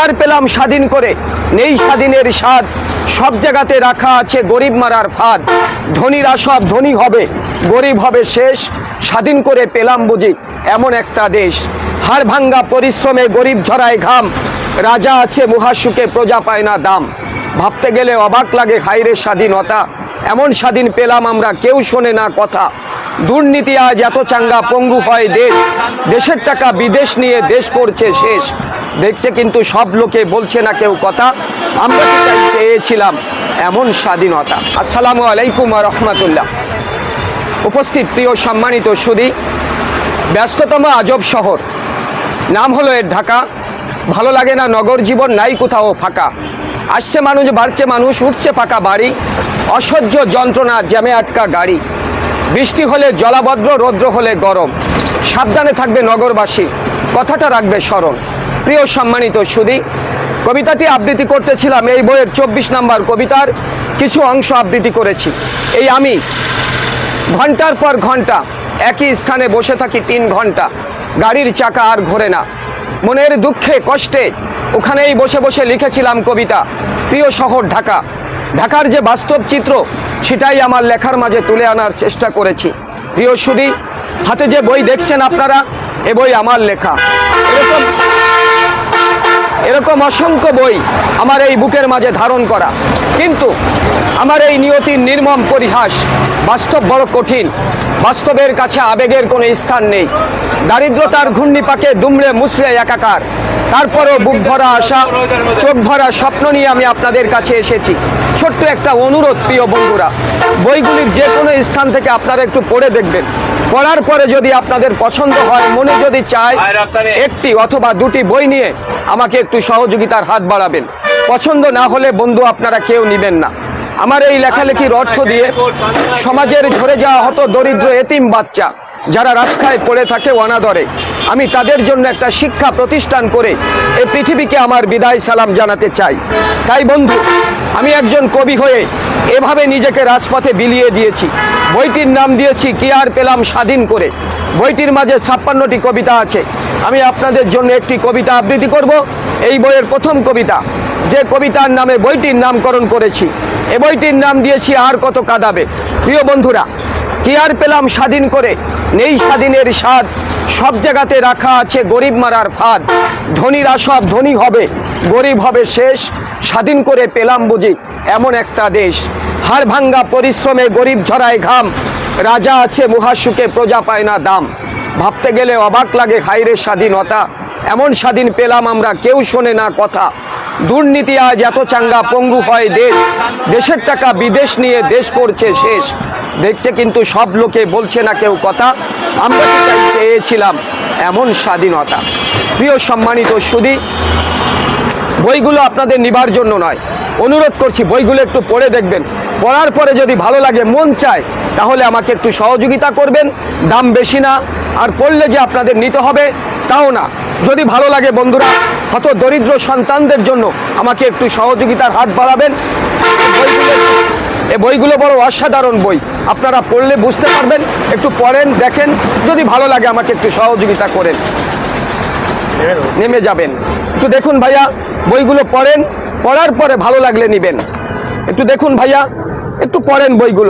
আর পেলাম স্বাধীন করে, নেই স্বাধীনের স্বাদ, সব জায়গাতে রাখা আছে গরিব মারার ফাঁদ। ধনীরা সব ধনী হবে, গরিব হবে শেষ, স্বাধীন করে পেলাম বুঝি এমন একটা দেশ। হাড় ভাঙ্গা পরিশ্রমে গরিব ঝরায় ঘাম, রাজা আছে মহাসুখে প্রজা পায় না দাম। ভাবতে গেলে অবাক লাগে হায়রে স্বাধীনতা, এমন স্বাধীন পেলাম আমরা কেউ শোনে না কথা। দুর্নীতি আজ এত চাঙ্গা পঙ্গু হয় দেশ, দেশের টাকা বিদেশ নিয়ে দেশ করছে শেষ। দেখছে কিন্তু সব লোকে বলছে না কেউ কথা, আমরা কি তাই চেয়েছিলাম এমন স্বাধীনতা। আসসালামু আলাইকুম ওয়া রাহমাতুল্লাহ। উপস্থিত প্রিয় সম্মানিত সুধী, ব্যস্ততম আজব শহর, নাম হলো এর ঢাকা। ভালো লাগে না নগর জীবন, নাই কোথাও ফাঁকা। আসছে মানুষ, বাড়ছে মানুষ, উঠছে পাকা বাড়ি, অসহ্য যন্ত্রণা জ্যামে আটকা গাড়ি। বৃষ্টি হলে জলাবদ্র, রৌদ্র হলে গরম, সাবধানে থাকবে নগরবাসী, কথাটা রাখবে স্মরণ। প্রিয় সম্মানিত সুধী, কবিতাটি আবৃত্তি করতেছিলাম এই বইয়ের 24 নম্বর কবিতার কিছু অংশ আবৃত্তি করেছি। এই আমি ঘন্টার পর ঘন্টা একই স্থানে বসে থাকি 3 ঘন্টা, গাড়ির চাকা আর ঘোরে না, মনের দুঃখে কষ্টে ওখানেই বসে বসে লিখেছিলাম কবিতা। প্রিয় শহর ঢাকা, ঢাকার যে বাস্তব চিত্র সেটাই আমার লেখার মাঝে তুলে আনার চেষ্টা করেছি। প্রিয় সুধী, হাতে যে বই দেখছেন আপনারা, এ বই আমার লেখা। এরকম অসংখ্য বই আমার এই বুকের মাঝে ধারণ করা, কিন্তু আমার এই নিয়তির নির্মম পরিহাস। বাস্তব বড় কঠিন, বাস্তবের কাছে আবেগের কোনো স্থান নেই। দারিদ্রতার ঘূর্ণিপাকে দুমড়ে মুচড়ে একাকার, তারপরেও বুক ভরা আশা, চোখ ভরা স্বপ্ন নিয়ে আমি আপনাদের কাছে এসেছি। ছোট্ট একটা অনুরোধ প্রিয় বন্ধুরা, বইগুলির যে কোনো স্থান থেকে আপনারা একটু পড়ে দেখবেন। পড়ার পরে যদি আপনাদের পছন্দ হয়, মনে যদি চায়, একটি অথবা দুটি বই নিয়ে আমাকে একটু সহযোগিতার হাত বাড়াবেন। পছন্দ না হলে বন্ধু আপনারা কেউ নেবেন না। আমার এই লেখালেখির অর্থ দিয়ে সমাজের ঝরে যাওয়া হত দরিদ্র এতিম বাচ্চা যারা রাস্তায় পড়ে থাকে অনাদরে, আমি তাদের জন্য একটা শিক্ষা প্রতিষ্ঠান করে এই পৃথিবীকে আমার বিদায় সালাম জানাতে চাই। তাই বন্ধু, আমি একজন কবি হয়ে এভাবে নিজেকে রাজপথে বিলিয়ে দিয়েছি। বইটির নাম দিয়েছি কি আর পেলাম স্বাধীন করে। বইটির মাঝে 56টি কবিতা আছে। আমি আপনাদের জন্য একটি কবিতা আবৃত্তি করব। এই বইয়ের প্রথম কবিতা, যে কবিতার নামে বইটির নামকরণ করেছি, এ বইটির নাম দিয়েছি আর কত কাঁদাবে। প্রিয় বন্ধুরা, কি আর পেলাম স্বাধীন করে, নেই স্বাধীনের স্বাদ, সব জায়গাতে রাখা আছে গরিব মারার ফাঁদ। ধনীরা সব ধনী হবে, গরিব হবে শেষ, স্বাধীন করে পেলাম বুঝি এমন একটা দেশ। হাড় ভাঙ্গা পরিশ্রমে গরিব ঝরায় ঘাম, রাজা আছে মহাসুখে প্রজা পায় না দাম। ভাবতে গেলে অবাক লাগে হায়রে স্বাধীনতা, এমন স্বাধীন পেলাম আমরা কেউ শোনে না কথা। দুর্নীতি আজ এত চাঙ্গা পঙ্গু হয় দেশ, দেশের টাকা বিদেশ নিয়ে দেশ করছে শেষ। দেখছে কিন্তু সব লোকে বলছে না কেউ কথা, আমরা কি তাই চেয়েছিলাম এমন স্বাধীনতা। প্রিয় সম্মানিত সুধী, বইগুলো আপনাদের নিবার জন্য নয়, অনুরোধ করছি বইগুলো একটু পড়ে দেখবেন। পড়ার পরে যদি ভালো লাগে, মন চায়, তাহলে আমাকে একটু সহযোগিতা করবেন। দাম বেশি না, আর পড়লে যে আপনাদের নিতে হবে তাও না। যদি ভালো লাগে বন্ধুরা, হত দরিদ্র সন্তানদের জন্য আমাকে একটু সহযোগিতার হাত বাড়াবেন। এই বইগুলো বড় অসাধারণ বই, আপনারা পড়লে বুঝতে পারবেন। একটু পড়েন, দেখেন, যদি ভালো লাগে আমাকে একটু সহযোগিতা করেন, নেমে যাবেন। একটু দেখুন ভাইয়া, বইগুলো পড়েন, পড়ার পরে ভালো লাগলে নেবেন। একটু দেখুন ভাইয়া, একটু পড়েন বইগুলো।